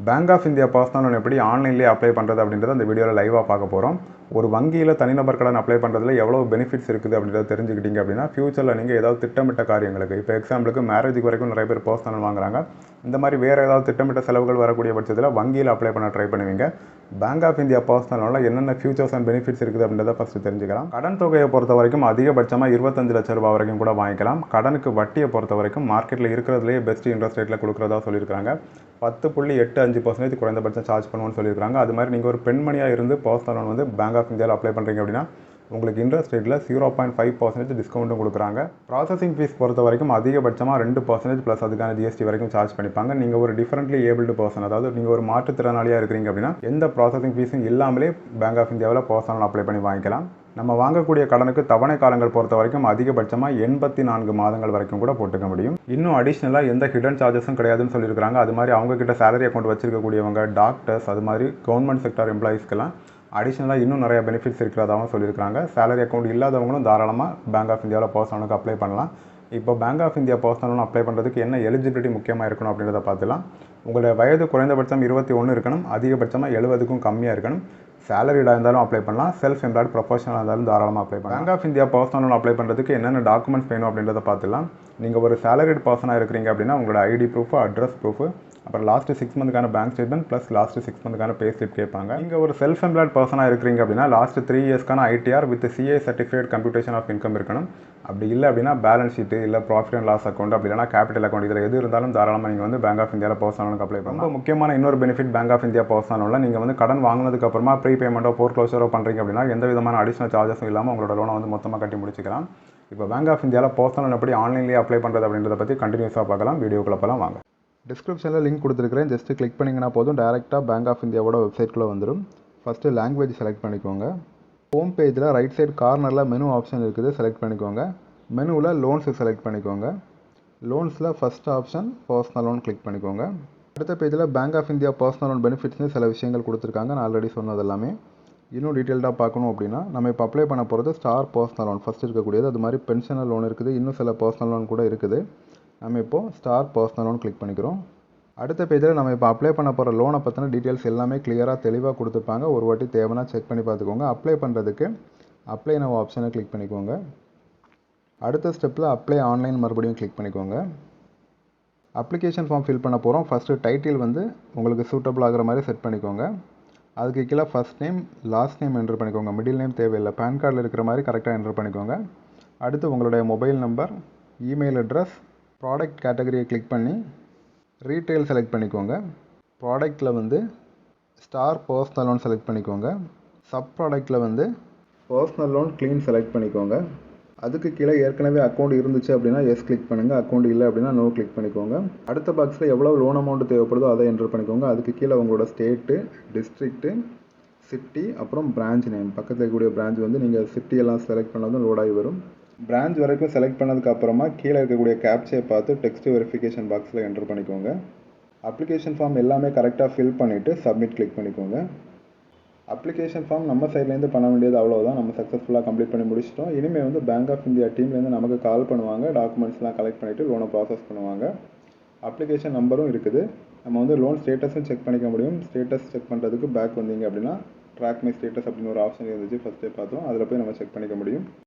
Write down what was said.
Bank of India personal loan எப்படி ஆன்லைன்லேயே apply பண்ணுறது அப்படின்றத அந்த வீடியோவில் லைவாக பார்க்க போகிறோம். ஒரு வங்கியில் தனிநபர் கடன் அப்ளை பண்ணுறதுல எவ்வளோ பெனிஃபிட்ஸ் இருக்குது அப்படின்றத தெரிஞ்சுக்கிட்டீங்க அப்படின்னா ஃபியூச்சரில் நீங்கள் ஏதாவது திட்டமிட்ட காரியங்களுக்கு, இப்போ எக்ஸாம்பிளுக்கு மேரேஜுக்கு வரைக்கும் நிறைய பேர் பர்சனல் வாங்குறாங்க. இந்த மாதிரி வேறு ஏதாவது திட்டமிட்ட செலவுகள் வரக்கூடிய பட்சத்தில் வங்கியில் அப்ளை பண்ண ட்ரை பண்ணுவீங்க. பேங்க் ஆஃப் இந்தியா பர்சனல் லோனில் என்னென்ன ஃபியூச்சர்ஸ் அண்ட் பெனிஃபிட்ஸ் இருக்குது அப்படின்றத ஃபஸ்ட்டு தெரிஞ்சுக்கலாம். கடன் தொகையை பொறுத்த வரைக்கும் அதிகபட்சமாக 25 லட்சம் ரூபாய் வரைக்கும் கூட வாங்கிக்கலாம். கடனுக்கு வட்டியை பொறுத்த வரைக்கும் மார்க்கெட்டில் இருக்கிறதுலேயே பெஸ்ட் இன்ட்ரெஸ்ட் ரேட்டில் கொடுக்குறதா சொல்லியிருக்காங்க. 10.85% குறைந்தபட்சம் சார்ஜ் பண்ணுவோன்னு சொல்லியிருக்காங்க. அது மாதிரி நீங்கள் ஒரு பெண்மணியாக இருந்து பர்சனல் லோன் வந்து பேங்க் ஆஃப் இந்தியாவில் அப்ளை பண்ணுறீங்க அப்படின்னா உங்களுக்கு இன்ட்ரெஸ்ட் ரேட்டில் 0.5% டிஸ்கவுண்ட்டும் கொடுக்குறாங்க. ப்ராசஸிங் ஃபீஸ் பொறுத்த வரைக்கும் அதிகபட்சமாக 2% ப்ளஸ் அதுக்கான ஜிஎஸ்டி வரைக்கும் சார்ஜ் பண்ணிப்பாங்க. நீங்கள் ஒரு டிஃபரெண்ட்லி ஏபிள்டு பர்சன், அதாவது நீங்கள் ஒரு மாற்றுத்திறனாளியாக இருக்கிறீங்க அப்படின்னா எந்த ப்ராசஸிங் ஃபீஸும் இல்லாமலே பேங்க் ஆஃப் இந்தியாவில் பர்சனல் லோன் அப்ளை பண்ணி வாங்கிக்கலாம். நம்ம வாங்கக்கூடிய கடனுக்கு தவணை காலங்கள் பொறுத்த வரைக்கும் அதிகபட்சமாக 84 மாதங்கள் வரைக்கும் கூட போட்டுக்க முடியும். இன்னும் அடிஷ்னலாக எந்த ஹிடன் சார்ஜஸும் கிடையாதுன்னு சொல்லியிருக்காங்க. அது மாதிரி அவங்கக்கிட்ட சேலரி அக்கௌண்ட் வச்சிருக்கக்கூடியவங்க, டாக்டர்ஸ், அது மாதிரி கவர்மெண்ட் செக்டார் எம்ப்ளாயிஸ்க்கெல்லாம் அடிஷ்னலாக இன்னும் நிறைய பெனிஃபிட்ஸ் இருக்கிறதாகவும் சொல்லியிருக்காங்க. சேலரி அக்கௌண்ட் இல்லாதவங்களும் தாராளமாக பேங்க் ஆஃப் இந்தியாவில் பர்சனல் லோனுக்கு அப்ளை பண்ணலாம். இப்போ bank of India personal loan apply பண்ணுறதுக்கு என்ன எலிஜிபிலிட்டி முக்கியமாக இருக்கணும் அப்படின்றத பார்த்துலாம். உங்களுடைய வயது குறைந்தபட்சம் 21 இருக்கணும், அதிகபட்சமாக 70க்கும் கம்மியாக இருக்கணும். சேலரிடாக இருந்தாலும் அப்ளை பண்ணலாம், செல்ஃப் எம்ப்ளாய்டு ப்ரொஃபஷனலாக இருந்தாலும் தாராளமாக அப்ளை பண்ணலாம். Bank of India personal loan apply பண்ணுறதுக்கு என்னென்ன டாக்குமெண்ட்ஸ் வேணும் அப்படின்றத பார்த்துலாம். நீங்கள் ஒரு சேலரிட் பர்சனாக இருக்கிறீங்க அப்படின்னா உங்களோட ஐடி ப்ரூஃபு, அட்ரஸ் ப்ரூஃபு, அப்புறம் லாஸ்ட்டு 6 மந்த்துக்கான பேங்க் ஸ்டேட்மெண்ட் ப்ளஸ் லாஸ்ட்டு 6 மந்த்துக்கான பே ஸ்லிப் கேட்பாங்க. நீங்கள் ஒரு செல்ஃப் எம்ப்ளாய்டு பர்சனாக இருக்கிறீங்க அப்படின்னா லாஸ்ட்டு 3 இயர்ஸ்க்கான ITR with CA certificate computation of income இருக்கணும். அப்படி இல்லை அப்படின்னா பேலன்ஸ் ஷீட்டு, இல்லை ப்ராஃபிட் அண்ட் லாஸ் அக்கௌண்ட், அப்படி இல்லைனா கேபிட்டல் அக்கௌண்ட், இதில் எது இருந்தாலும் தாராளமாக நீங்கள் வந்து பேங்க் ஆஃப் இந்தியாவில் பர்சனல் லோனுக்கு அப்ளை பண்ணலாம். ரொம்ப முக்கியமான இன்னொரு benefit bank of India personal லோனில் நீங்கள் வந்து கடன் வாங்கினதுக்கு அப்புறமா ப்ரீ பேமெண்ட்டோ ஃபோர்க்ளோசரோ பண்ணுறீங்க அப்படின்னா எந்த விதமான அடிஷனல் சார்ஜஸும் இல்லாமல் உங்களோட லோனை வந்து மொத்தமாக கட்டி முடிச்சிக்கலாம். இப்போ பேங்க் ஆஃப் இந்தியாவில் பர்சனல் லோன் எப்படி ஆன்லைன்லேயே அப்ளை பண்ணுறது அப்படின்றத பற்றி கண்டினியூஸாக பார்க்கலாம். வீடியோக்குள்ள போகலாம் வாங்க. டிஸ்கிரிப்ஷனில் லிங்க் கொடுத்துருக்கிறேன், ஜஸ்ட்டு கிளிக் பண்ணிங்கன்னா போதும் டேரெக்டாக பேங்க் ஆஃப் இந்தியாவோட வெப்சைட்குள்ளே வந்துடும். ஃபஸ்ட்டு லாங்குவேஜ் செலக்ட் பண்ணிக்கோங்க. ஹோம் பேஜில் ரைட் சைடு கார்னரில் மெனு ஆப்ஷன் இருக்குது, செலக்ட் பண்ணிக்கோங்க. மெனுவில் லோன்ஸு செலக்ட் பண்ணிக்கோங்க. லோன்ஸில் first option personal loan click பண்ணிக்கோங்க. அடுத்த பேஜில் bank of India personal loan பெனிஃபிட்ஸ்னு சில விஷயங்கள் கொடுத்துருக்காங்க. நான் ஆல்ரெடி சொன்னது எல்லாமே. இன்னும் டீட்டெயில்டாக பார்க்கணும் அப்படின்னா நம்ம இப்போ அப்ளை பண்ண போகிறது ஸ்டார் பர்சனல் லோன் ஃபஸ்ட் இருக்கக்கூடியது. அது மாதிரி பென்ஷனல் லோன் இருக்குது, இன்னும் சில பர்சனல் லோன் கூட இருக்குது. நம்ம இப்போது ஸ்டார் பர்சனல் லோன் கிளிக் பண்ணிக்கிறோம். அடுத்த பேஜில் நம்ம இப்போ அப்ளை பண்ண போகிற லோனை பற்றின டீட்டெயில்ஸ் எல்லாமே கிளியராக தெளிவாக கொடுத்துருப்பாங்க. ஒரு வாட்டி தேவைன்னா செக் பண்ணி பார்த்துக்கோங்க. அப்ளை பண்ணுறதுக்கு அப்ளை நவ் ஆப்ஷனை கிளிக் பண்ணிக்கோங்க. அடுத்த ஸ்டெப்பில் அப்ளை ஆன்லைன் மறுபடியும் கிளிக் பண்ணிக்கோங்க. அப்ளிகேஷன் ஃபார்ம் ஃபில் பண்ண போகிறோம். ஃபஸ்ட்டு டைட்டில் வந்து உங்களுக்கு சூட்டபிள் ஆகிற மாதிரி செட் பண்ணிக்கோங்க. அதுக்கு கீழே first name, last name enter பண்ணிக்கோங்க. மிடில் நேம் தேவையில்லை, பேன் கார்டில் இருக்கிற மாதிரி கரெக்டாக என்ட்ரு பண்ணிக்கோங்க. அடுத்து உங்களுடைய mobile number, email address, product கேட்டகரியை கிளிக் பண்ணி ரீட்டைல் செலக்ட் பண்ணிக்கோங்க. ப்ராடக்ட்டில் வந்து ஸ்டார் பர்சனல் லோன் செலக்ட் பண்ணிக்கோங்க. சப் ப்ராடக்ட்டில் வந்து பர்சனல் லோன் க்ளீன் செலக்ட் பண்ணிக்கோங்க. அதுக்கு கீழே ஏற்கனவே அக்கௌண்ட் இருந்துச்சு அப்படின்னா எஸ் கிளிக் பண்ணுங்கள், அக்கௌண்ட் இல்லை அப்படின்னா நோ கிளிக் பண்ணிக்கோங்க. அடுத்த பாக்ஸில் எவ்வளோ லோன் அமௌண்ட் தேவைப்படுதோ அதை என்ட்ரு பண்ணிக்கோங்க. அதுக்கு கீழே உங்களோட ஸ்டேட்டு, டிஸ்ட்ரிக்ட்டு, சிட்டி, அப்புறம் பிரான்ச் நேம், பக்கத்தில் இருக்கக்கூடிய பிரான்ச் வந்து நீங்கள் சிட்டி எல்லாம் செலக்ட் பண்ணதும் லோடாகி வரும். பிரான்ச் வரைக்கும் செலக்ட் பண்ணதுக்கு அப்புறமா கீழே இருக்கக்கூடிய கேப்சை பார்த்து டெக்ஸ்ட் வெரிஃபிகேஷன் பாக்ஸில் என்ட்ரு பண்ணிக்கோங்க. அப்ளிகேஷன் ஃபார்ம் எல்லாமே கரெக்டாக ஃபில் பண்ணிவிட்டு சப்மிட் கிளிக் பண்ணிக்கோங்க. அப்ளிகேஷன் ஃபார்ம் நம்ம சைட்லேருந்து பண்ண வேண்டியது அவ்வளோதான். நம்ம சக்ஸஸ்ஃபுல்லாக கம்ப்ளீட் பண்ணி முடிச்சிட்டோம். இனிமேல் வந்து பேங்க் ஆஃப் இந்தியா டீம்லேருந்து நமக்கு கால் பண்ணுவாங்க, டாக்குமெண்ட்ஸ்லாம் கலெக்ட் பண்ணிவிட்டு லோனை ப்ராசஸ் பண்ணுவாங்க. அப்ளிகேஷன் நம்பரும் இருக்குது. நம்ம வந்து லோன் ஸ்டேட்டஸும் செக் பண்ணிக்க முடியும். ஸ்டேட்டஸ் செக் பண்ணுறதுக்கு பேக் வந்தீங்க அப்படின்னா ட்ராக் மை ஸ்டேட்டஸ் அப்படின்னு ஒரு ஆப்ஷன் இருந்துச்சு, ஃபஸ்ட்டே பார்த்தோம். அதில் போய் நம்ம செக் பண்ணிக்க முடியும்.